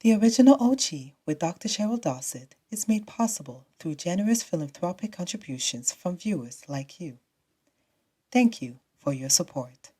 The original OG with Dr. Cheryl Dossett is made possible through generous philanthropic contributions from viewers like you. Thank you for your support.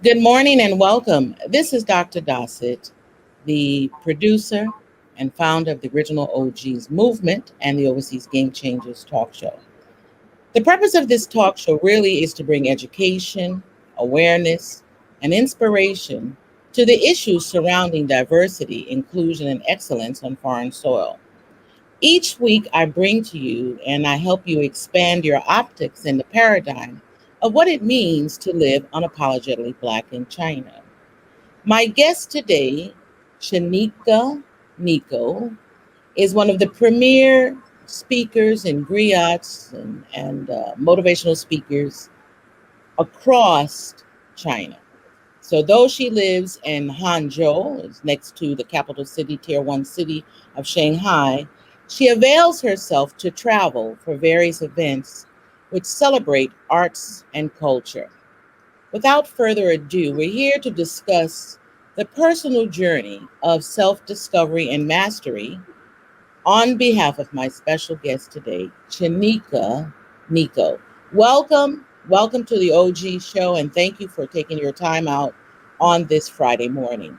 Good morning and welcome. This is Dr. Dossett, the producer and founder of the original OGs movement and the Overseas Game Changers talk show. The purpose of this talk show really is to bring education, awareness, and inspiration to the issues surrounding diversity, inclusion, and excellence on foreign soil. Each week, I bring to you and I help you expand your optics in the paradigm of what it means to live unapologetically Black in China. My guest today, Shanika Nico, is one of the premier speakers and griots and motivational speakers across China. So, though she lives in Hangzhou, it's next to the capital city, tier one city of Shanghai, she avails herself to travel for various events which celebrate arts and culture. Without further ado, we're here to discuss the personal journey of self discovery and mastery on behalf of my special guest today, Chanika Nico. Welcome to the OG show, and thank you for taking your time out on this Friday morning.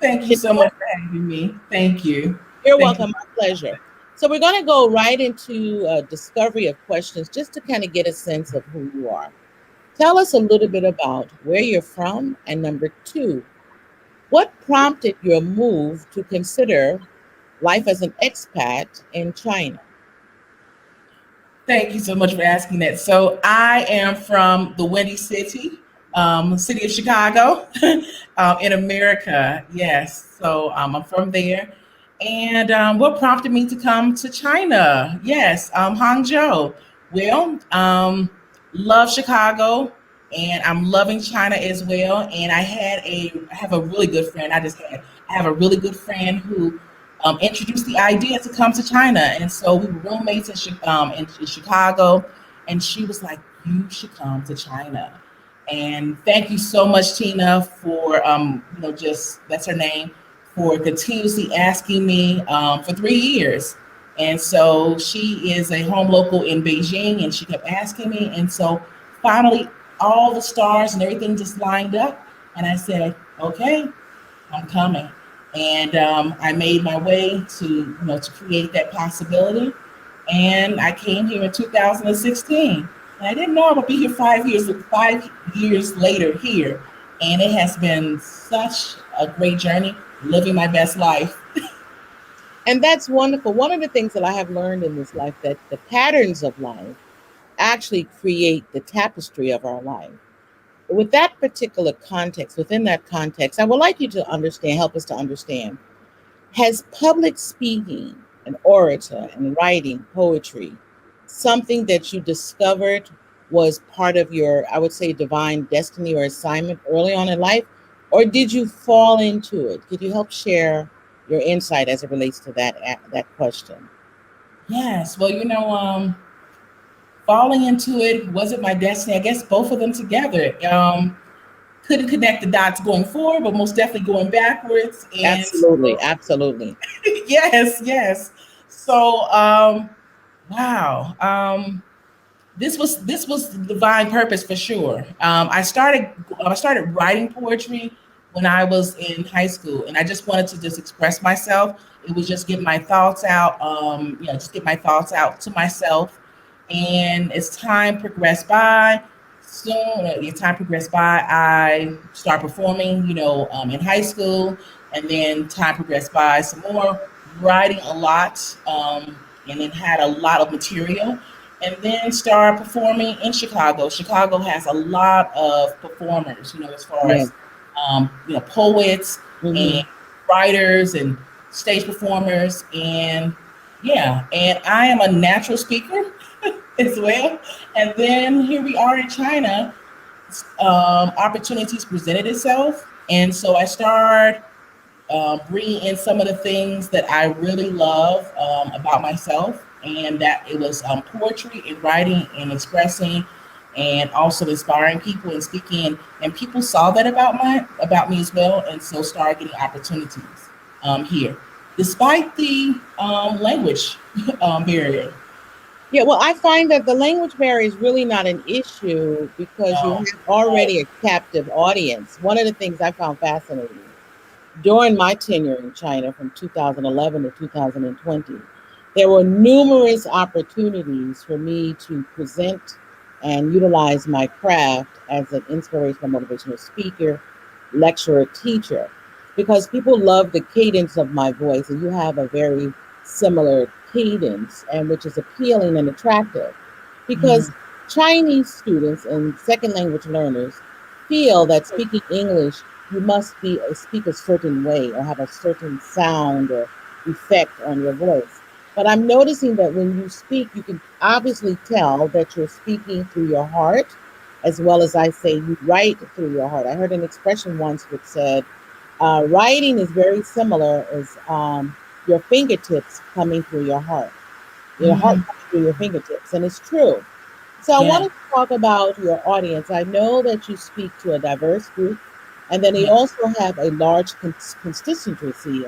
Thank you so much for having me. Thank you. You're welcome. My pleasure. So we're going to go right into a discovery of questions just to kind of get a sense of who you are. Tell us a little bit about where you're from, and number two, what prompted your move to consider life as an expat in China? Thank you so much for asking that. So I am from the Windy City, city of Chicago, in America. Yes. So I'm from there. And what prompted me to come to China? Yes, Hangzhou. Well, love Chicago, and I'm loving China as well. And I have a really good friend. I have a really good friend who introduced the idea to come to China. And so we were roommates in Chicago, and she was like, "You should come to China." And thank you so much, Tina, for just that's her name, for continuously asking me for 3 years. And so she is a home local in Beijing, and she kept asking me. And so finally, all the stars and everything just lined up. And I said, okay, I'm coming. And I made my way to create that possibility. And I came here in 2016. And I didn't know I would be here 5 years later here. And it has been such a great journey, living my best life. And that's wonderful. One of the things that I have learned in this life, that the patterns of life actually create the tapestry of our life. With that particular context, within that context, I would like you to help us to understand, has public speaking and orator and writing poetry something that you discovered was part of your, I would say, divine destiny or assignment early on in life? Or did you fall into it? Could you help share your insight as it relates to that question? Yes. Well, falling into it wasn't my destiny. I guess both of them together. Couldn't connect the dots going forward, but most definitely going backwards. And Absolutely. yes. So, wow. This was the divine purpose for sure. I started writing poetry when I was in high school, and I just wanted to just express myself. It was just get my thoughts out, just get my thoughts out to myself. And as time progressed by, I started performing, in high school, and then time progressed by some more, writing a lot, and then had a lot of material. and then started performing in Chicago. Chicago has a lot of performers, as far Yeah. as poets Hmm. and writers and stage performers, and yeah, and I am a natural speaker as well. And then here we are in China. Opportunities presented itself, and so I started bringing in some of the things that I really love about myself, and that it was poetry and writing and expressing, and also inspiring people and speaking. And people saw that about me as well, and so started getting opportunities here, despite the language barrier. Yeah, well, I find that the language barrier is really not an issue because you Um, have already a captive audience. One of the things I found fascinating during my tenure in China from 2011 to 2020, there were numerous opportunities for me to present and utilize my craft as an inspirational motivational speaker, lecturer, teacher, because people love the cadence of my voice, and you have a very similar cadence, and which is appealing and attractive. mhm. Because Chinese students and second language learners feel that speaking English you must speak a certain way or have a certain sound or effect on your voice. But I'm noticing that when you speak, you can obviously tell that you're speaking through your heart, as well as I say, you write through your heart. I heard an expression once which said, writing is very similar as your fingertips coming through your heart Mhm. coming through your fingertips. And it's true. So I Yeah, wanted to talk about your audience. I know that you speak to a diverse group, and then you yeah. also have a large constituency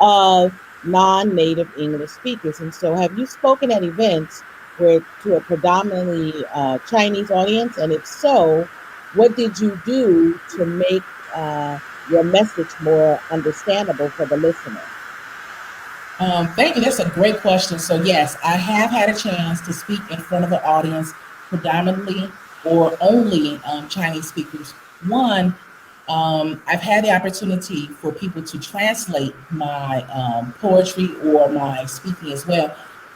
of non-native English speakers. And so, have you spoken at events where to a predominantly Chinese audience? And if so, what did you do to make your message more understandable for the listener? Thank you. That's a great question. So, yes, I have had a chance to speak in front of an audience, predominantly or only Chinese speakers. One, I've had the opportunity for people to translate my poetry or my speaking as well.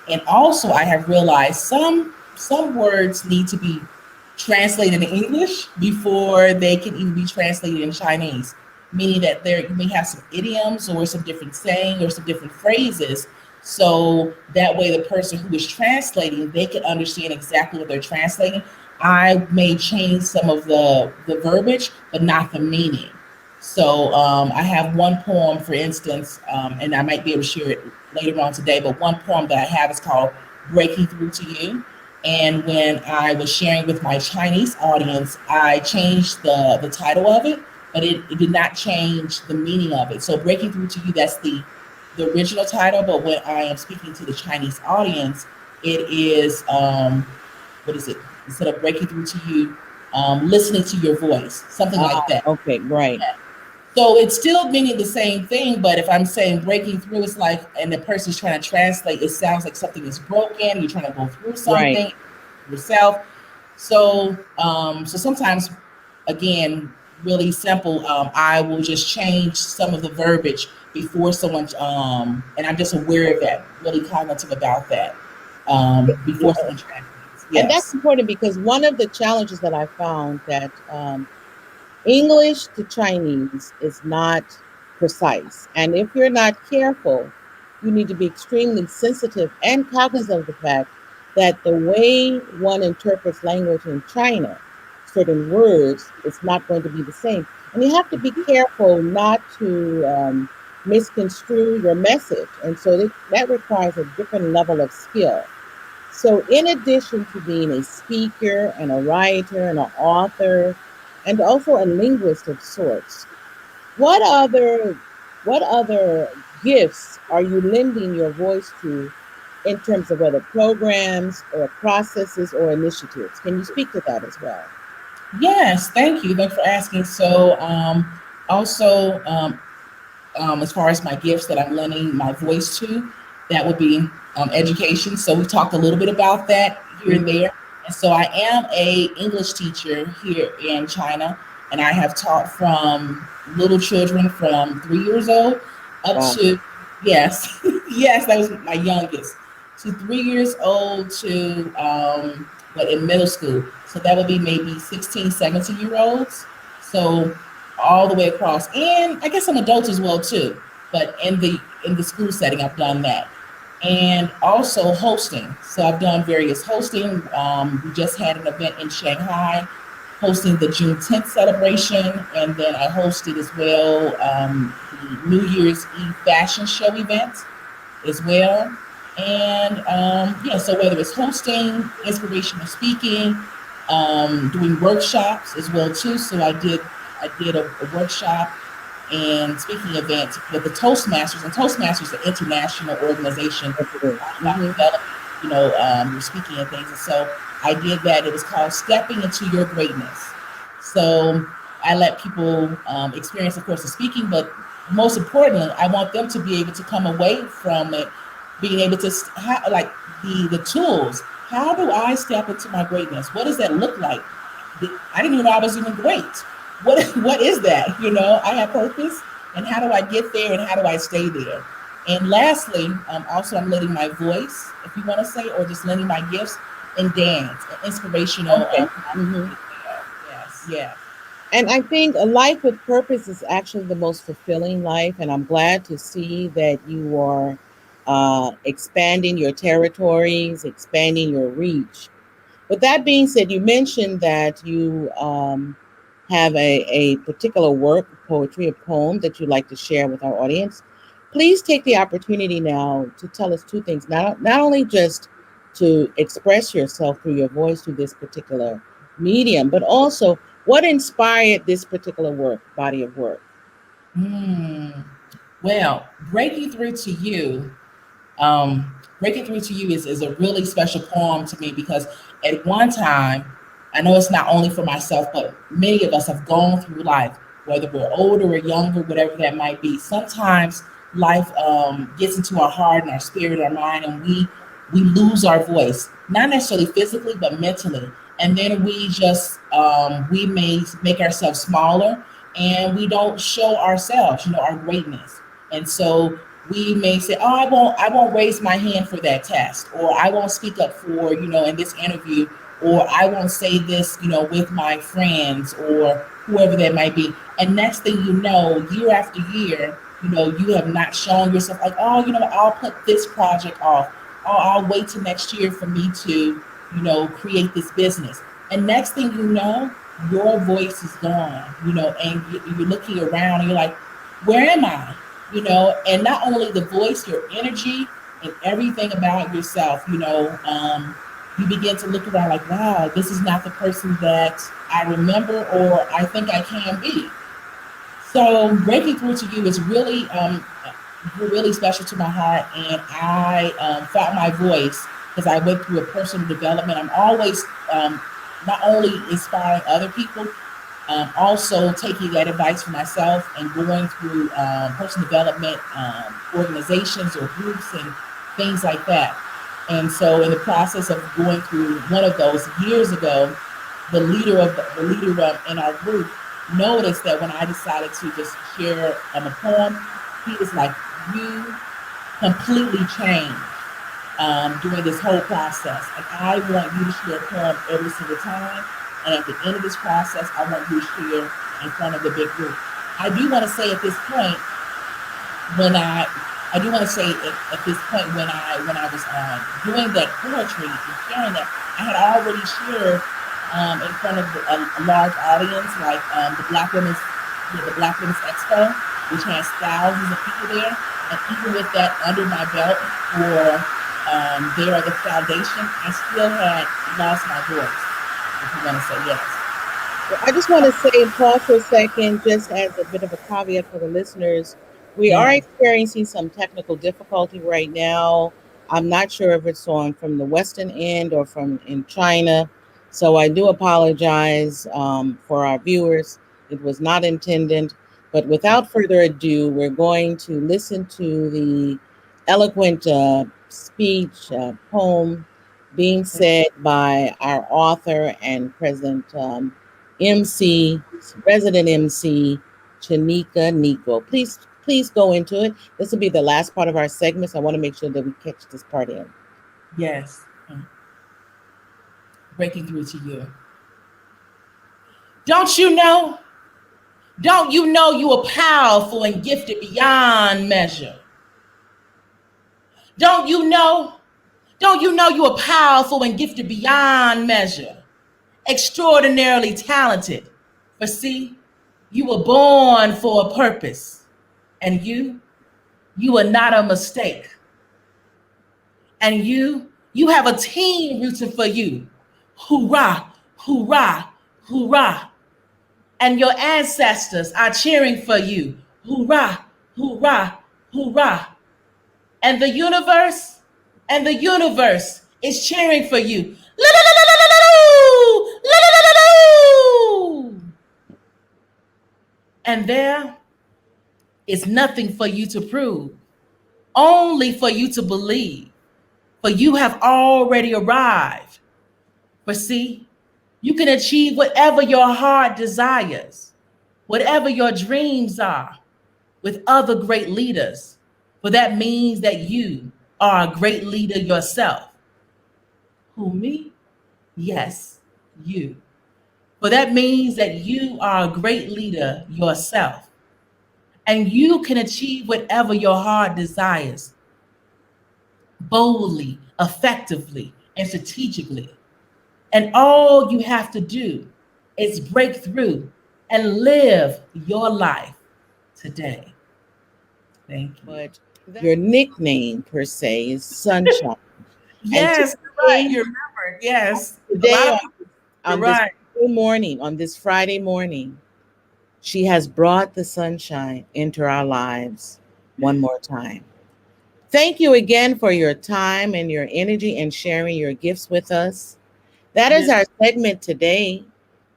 And also, I have realized some words need to be translated in English before they can even be translated in Chinese, meaning that there you may have some idioms or some different saying or some different phrases. So that way the person who is translating, they can understand exactly what they're translating. I may change some of the verbiage, but not the meaning. So I have one poem, for instance, and I might be able to share it later on today, but one poem that I have is called Breaking Through to You. And when I was sharing with my Chinese audience, I changed the title of it, but it did not change the meaning of it. So Breaking Through to You, that's the original title, but when I am speaking to the Chinese audience, it is what is it? Instead of breaking through to you, listening to your voice, something Ah, like that. okay, right, So it's still meaning the same thing, but if I'm saying breaking through, it's like, and the person's trying to translate, it sounds like something is broken. You're trying to go through right. something yourself. So sometimes, again, really simple. I will just change some of the verbiage before someone, and I'm just aware of that, really cognitive about that, before someone translates. And that's Yes. important because one of the challenges that I found that English to Chinese is not precise. And if you're not careful, you need to be extremely sensitive and cognizant of the fact that the way one interprets language in China, certain words, is not going to be the same. And you have to be careful not to misconstrue your message. And so that requires a different level of skill. So, in addition to being a speaker and a writer and an author, and also a linguist of sorts, what other gifts are you lending your voice to in terms of whether programs or processes or initiatives? Can you speak to that as well? Yes. Thank you. Thanks for asking. So, also, as far as my gifts that I'm lending my voice to, that would be education. So we talked a little bit about that here and Mhm. there. And so I am a English teacher here in China, and I have taught from little children from 3 years old up Wow. to, yes, yes, that was my youngest. to 3 years old to in middle school. So that would be maybe 16, 17 year olds. So all the way across. And I guess some adults as well too. But in the school setting, I've done that. And also hosting. So I've done various hosting. We just had an event in Shanghai hosting the Juneteenth celebration, and then I hosted as well the New Year's Eve fashion show event as well. And yeah, so whether it's hosting, inspirational speaking, doing workshops as well too. So I did a workshop and speaking event with the Toastmasters, and Toastmasters is an international organization about developing, your speaking and things. And so I did that. It was called Stepping into Your Greatness. So I let people experience, of course, the speaking, but most importantly, I want them to be able to come away from it, being able to like the tools. How do I step into my greatness? What does that look like? I didn't even know I was even great. What is that? I have purpose, and how do I get there, and how do I stay there? And lastly, also I'm lending my voice, if you want to say, or just lending my gifts in dance, inspirational. Okay. Yes. And I think a life with purpose is actually the most fulfilling life. And I'm glad to see that you are expanding your territories, expanding your reach. With that being said, you mentioned that you have a particular work, poetry, a poem that you'd like to share with our audience. Please take the opportunity now to tell us two things. Not only just to express yourself through your voice through this particular medium, but also what inspired this particular body of work? Well, Breaking Through to You. Breaking Through to You is a really special poem to me because at one time, I know it's not only for myself, but many of us have gone through life, whether we're older or younger, whatever that might be. Sometimes life gets into our heart and our spirit, our mind, and we lose our voice, not necessarily physically, but mentally. And then we just we may make ourselves smaller, and we don't show ourselves, our greatness. And so we may say, "Oh, I won't raise my hand for that test," or "I won't speak up for, in this interview," or "I won't say this, with my friends," or whoever that might be. And next thing you know, year after year, you have not shown yourself, like, "Oh, I'll put this project off. Oh, I'll wait till next year for me to, create this business." And next thing you know, your voice is gone, and you're looking around and you're like, "Where am I?" And not only the voice, your energy and everything about yourself, you begin to look around like, "Wow, this is not the person that I remember or I think I can be." So Breaking Through to You is really special to my heart. And I found my voice because I went through a personal development. I'm always not only inspiring other people, also taking that advice for myself and going through personal development organizations or groups and things like that. And so, in the process of going through one of those years ago, the leader in our group noticed that when I decided to just share a poem, he was like, "You completely changed during this whole process. Like, I want you to share a poem every single time. And at the end of this process, I want you to share in front of the big group." I do want to say at this point, when I do want to say at this point when I was doing that poetry and sharing that, I had already shared in front of a large audience, like the Black Women's Expo, which has thousands of people there. And even with that under my belt for there the foundation, I still had lost my voice. If you want to say yes. Well, I just want to say, pause for a second, just as a bit of a caveat for the listeners. We are experiencing some technical difficulty right now. I'm not sure if it's on from the Western end or from in China. So I do apologize for our viewers. It was not intended. But without further ado, we're going to listen to the eloquent speech, poem being said by our author and present resident MC, Chanika Nico. Please go into it. This will be the last part of our segment, so I want to make sure that we catch this part in. Yes. Breaking through to you. Don't you know? Don't you know you are powerful and gifted beyond measure? Don't you know? Don't you know you are powerful and gifted beyond measure? Extraordinarily talented. For see, you were born for a purpose, and you are not a mistake. And you have a team rooting for you. Hoorah, hoorah, hoorah. And your ancestors are cheering for you. Hoorah, hoorah, hoorah. And the universe, is cheering for you. And there is nothing for you to prove, only for you to believe, for you have already arrived. For see, you can achieve whatever your heart desires, whatever your dreams are, with other great leaders. For that means that you are a great leader yourself. Who, me? Yes, you. For that means that you are a great leader yourself. And you can achieve whatever your heart desires boldly, effectively, and strategically. And all you have to do is break through and live your life today. Thank you. But your nickname per se is Sunshine. Yes, right. You remembered. Yes. Today, on right. this Friday morning, she has brought the sunshine into our lives one more time. Thank you again for your time and your energy and sharing your gifts with us. That is our segment today.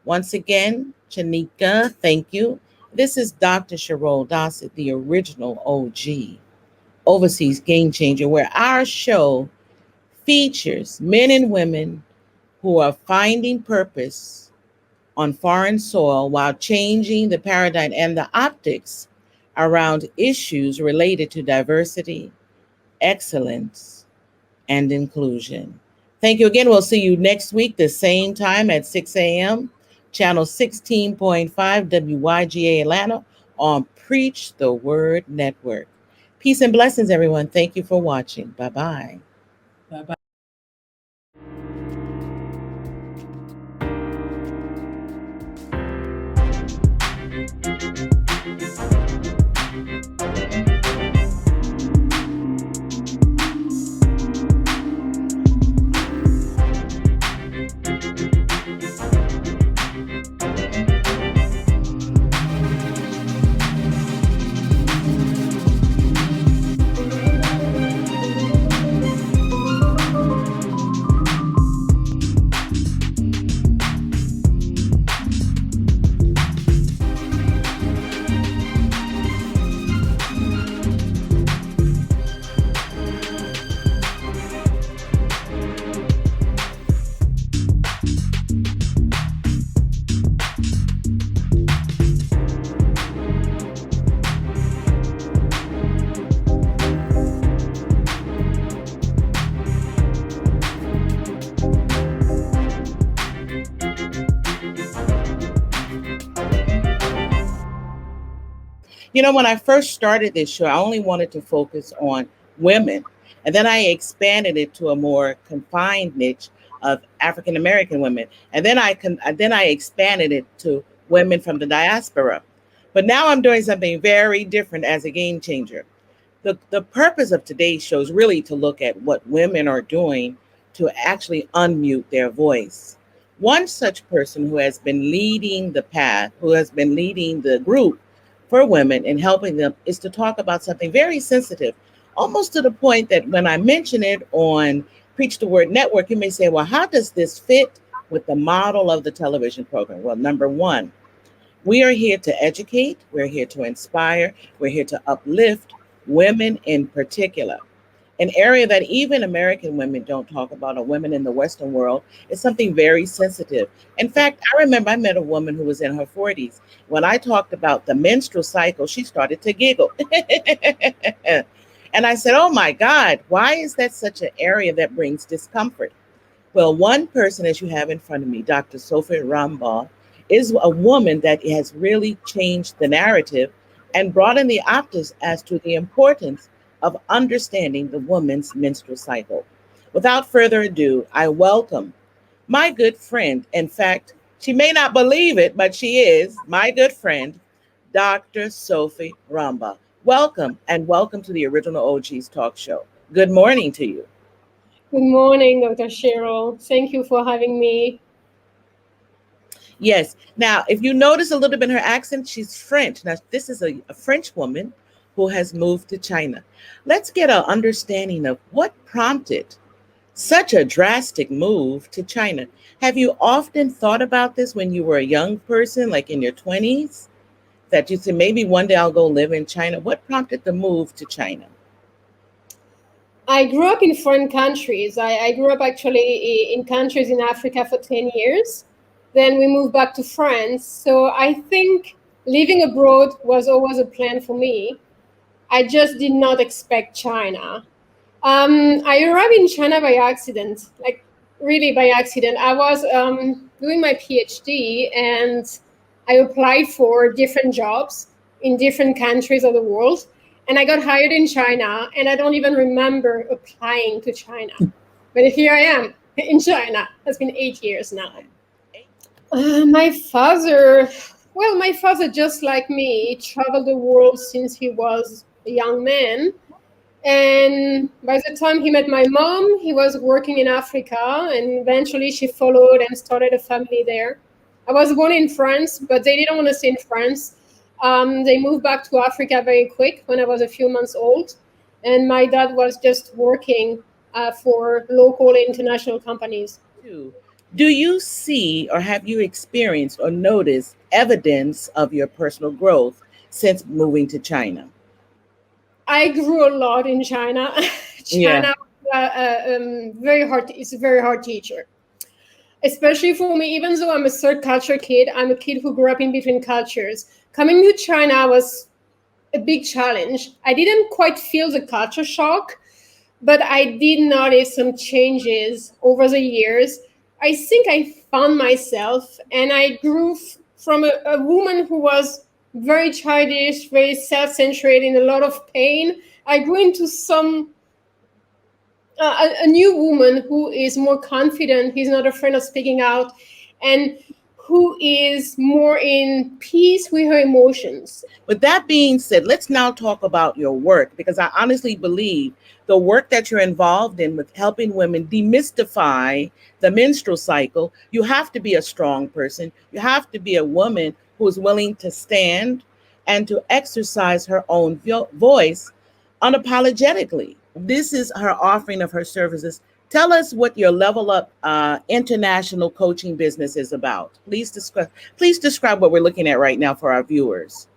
Once again, Chanika, thank you. This is Dr. Sherrell Dossett, the original OG, Overseas Game Changer, where our show features men and women who are finding purpose on foreign soil while changing the paradigm and the optics around issues related to diversity, excellence, and inclusion. Thank you again. We'll see you next week, the same time at 6 a.m., channel 16.5 WYGA Atlanta on Preach the Word Network. Peace and blessings, everyone. Thank you for watching. Bye-bye. Bye-bye. You know, when I first started this show, I only wanted to focus on women. And then I expanded it to a more confined niche of African American women. And then I expanded it to women from the diaspora. But now I'm doing something very different as a game changer. The purpose of today's show is really to look at what women are doing to actually unmute their voice. One such person who has been leading the path, who has been leading the group for women and helping them, is to talk about something very sensitive, almost to the point that when I mention it on Preach the Word Network, you may say, well, how does this fit with the model of the television program? Well, number one, we are here to educate, we're here to inspire, we're here to uplift women in particular. An area that even American women don't talk about, or women in the Western world, is something very sensitive. In fact, I remember I met a woman who was in her 40s. When I talked about the menstrual cycle, she started to giggle. And I said, oh my God, why is that such an area that brings discomfort? Well, one person, as you have in front of me, Dr. Sophie Rambaugh, is a woman that has really changed the narrative and brought in the optics as to the importance of understanding the woman's menstrual cycle. Without further ado, I welcome my good friend. In fact, she may not believe it, but she is my good friend, Dr. Sophie Rambaugh. Welcome and welcome to the Original OGs Talk Show. Good morning to you. Good morning, Dr. Cheryl. Thank you for having me. Yes. Now, if you notice a little bit in her accent, she's French. Now, this is a French woman who has moved to China. Let's get an understanding of what prompted such a drastic move to China. Have you often thought about this when you were a young person, like in your 20s, that you said, maybe one day I'll go live in China? What prompted the move to China? I grew up in foreign countries. I grew up actually in countries in Africa for 10 years. Then we moved back to France. So I think living abroad was always a plan for me. I just did not expect China. I arrived in China by accident, like really by accident. I was doing my PhD and I applied for different jobs in different countries of the world. And I got hired in China, and I don't even remember applying to China. But here I am in China. It's been 8 years now. My father, just like me, traveled the world since he was a young man. And by the time he met my mom, he was working in Africa, and eventually she followed and started a family there. I was born in France, but they didn't want to stay in France. They moved back to Africa very quick when I was a few months old. And my dad was just working for local and international companies. Do you see or have you experienced or noticed evidence of your personal growth since moving to China? I grew a lot in China. China, very hard. It's a very hard teacher, especially for me. Even though I'm a third culture kid, I'm a kid who grew up in between cultures. Coming to China was a big challenge. I didn't quite feel the culture shock, but I did notice some changes over the years. I think I found myself, and I grew from a woman who was very childish, very self-centered, in a lot of pain. I grew into a new woman who is more confident, who's not afraid of speaking out, and who is more in peace with her emotions. With that being said, let's now talk about your work, because I honestly believe the work that you're involved in with helping women demystify the menstrual cycle, you have to be a strong person. You have to be a woman who is willing to stand and to exercise her own voice unapologetically. This is her offering of her services. Tell us what your Level Up international coaching business is about. Please describe what we're looking at right now for our viewers.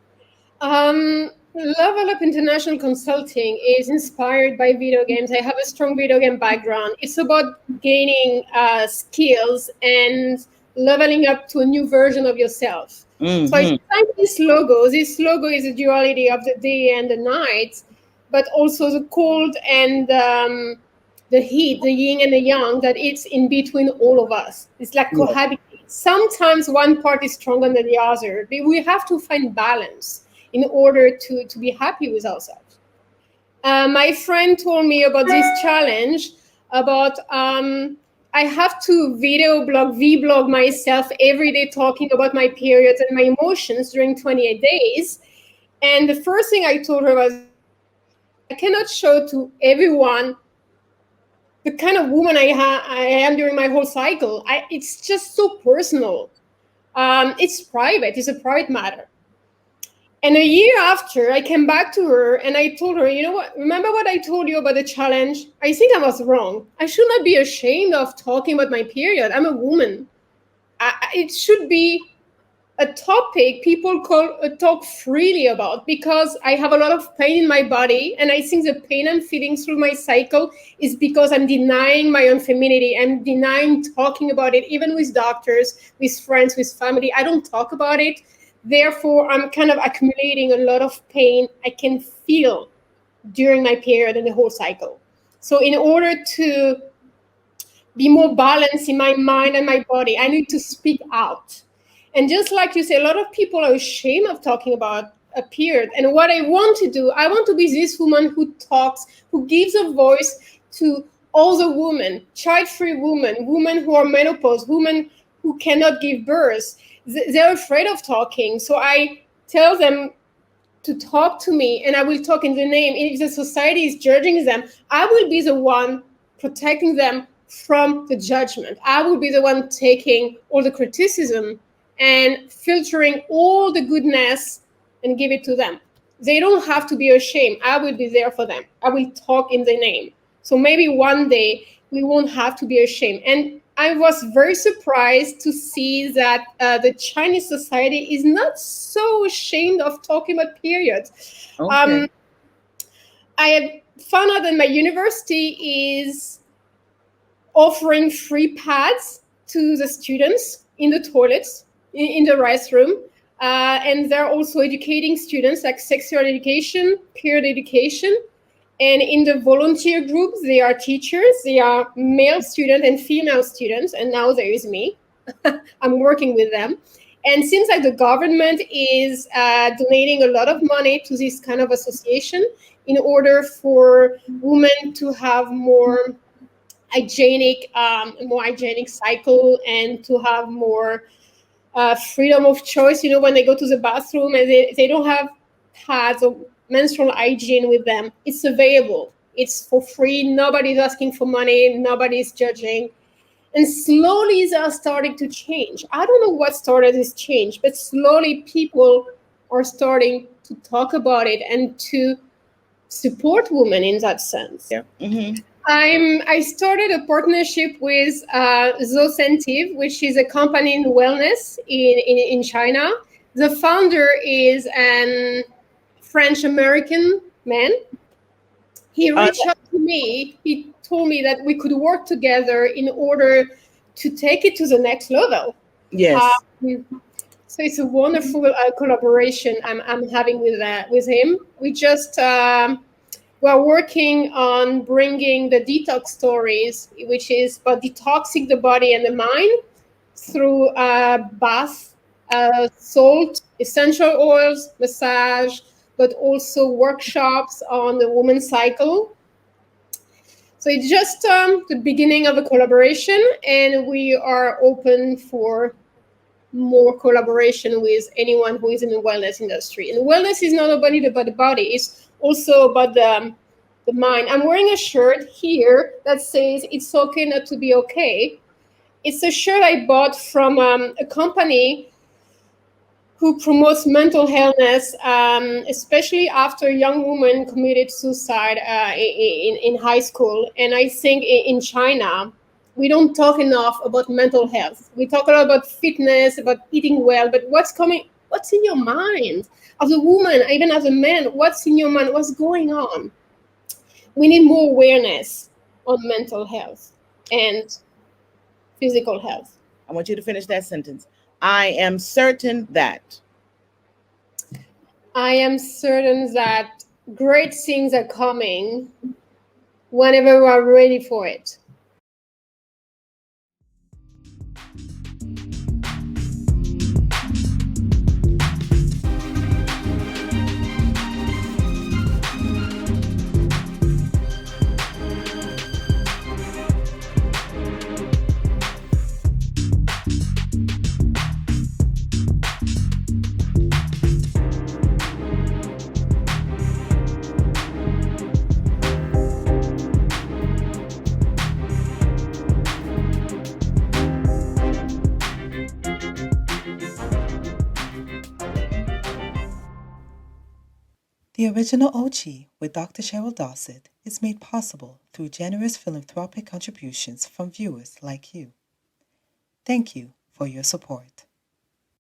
Level Up International Consulting is inspired by video games. I have a strong video game background. It's about gaining skills and leveling up to a new version of yourself. Mm-hmm. So I designed this logo. This logo is a duality of the day and the night, but also the cold and the heat, the yin and the yang, that it's in between all of us. It's like cohabiting. Sometimes one part is stronger than the other. We have to find balance in order to be happy with ourselves. My friend told me about this challenge, about I have to vlog myself every day, talking about my periods and my emotions during 28 days. And the first thing I told her was, I cannot show to everyone the kind of woman I am during my whole cycle. It's just so personal. It's private. It's a private matter. And a year after, I came back to her and I told her, you know what? Remember what I told you about the challenge? I think I was wrong. I should not be ashamed of talking about my period. I'm a woman. It should be a topic people talk freely about, because I have a lot of pain in my body. And I think the pain I'm feeling through my cycle is because I'm denying my own femininity. I'm denying talking about it, even with doctors, with friends, with family. I don't talk about it. Therefore, I'm kind of accumulating a lot of pain. I can feel during my period and the whole cycle. So in order to be more balanced in my mind and my body, I need to speak out. And just like you say, a lot of people are ashamed of talking about a period. And what I want to do, I want to be this woman who talks, who gives a voice to all the women, child-free women, women who are menopause, women who cannot give birth. They're afraid of talking. So I tell them to talk to me, and I will talk in the name. If the society is judging them, I will be the one protecting them from the judgment. I will be the one taking all the criticism and filtering all the goodness and give it to them. They don't have to be ashamed. I will be there for them. I will talk in the name. So maybe one day we won't have to be ashamed. And I was very surprised to see that the Chinese society is not so ashamed of talking about periods. Okay. I have found out that my university is offering free pads to the students in the toilets, in the restroom. And they're also educating students like sexual education, period education. And in the volunteer groups, they are teachers, they are male students and female students. And now there is me. I'm working with them. And seems like the government is donating a lot of money to this kind of association in order for women to have more hygienic cycle and to have more freedom of choice. You know, when they go to the bathroom and they don't have pads or menstrual hygiene with them, it's available. It's for free. Nobody's asking for money. Nobody's judging. And slowly they are starting to change. I don't know what started this change, but slowly people are starting to talk about it and to support women in that sense. Yeah. Mm-hmm. I started a partnership with Zocentive, which is a company in wellness in China. The founder is an French-American man. He reached out to me. He told me that we could work together in order to take it to the next level. Yes. So it's a wonderful collaboration I'm having with him. We just we're working on bringing the detox stories, which is about detoxing the body and the mind through bath, salt, essential oils, massage, but also workshops on the woman's cycle. So it's just the beginning of a collaboration, and we are open for more collaboration with anyone who is in the wellness industry. And wellness is not only about the body, it's also about the mind. I'm wearing a shirt here that says it's okay not to be okay. It's a shirt I bought from a company who promotes mental illness, especially after young women committed suicide in high school. And I think in China, we don't talk enough about mental health. We talk a lot about fitness, about eating well, but what's in your mind? As a woman, even as a man, what's in your mind? What's going on? We need more awareness on mental health and physical health. I want you to finish that sentence. I am certain that. I am certain that great things are coming whenever we are ready for it. The original OG with Dr. Cheryl Dossett is made possible through generous philanthropic contributions from viewers like you. Thank you for your support.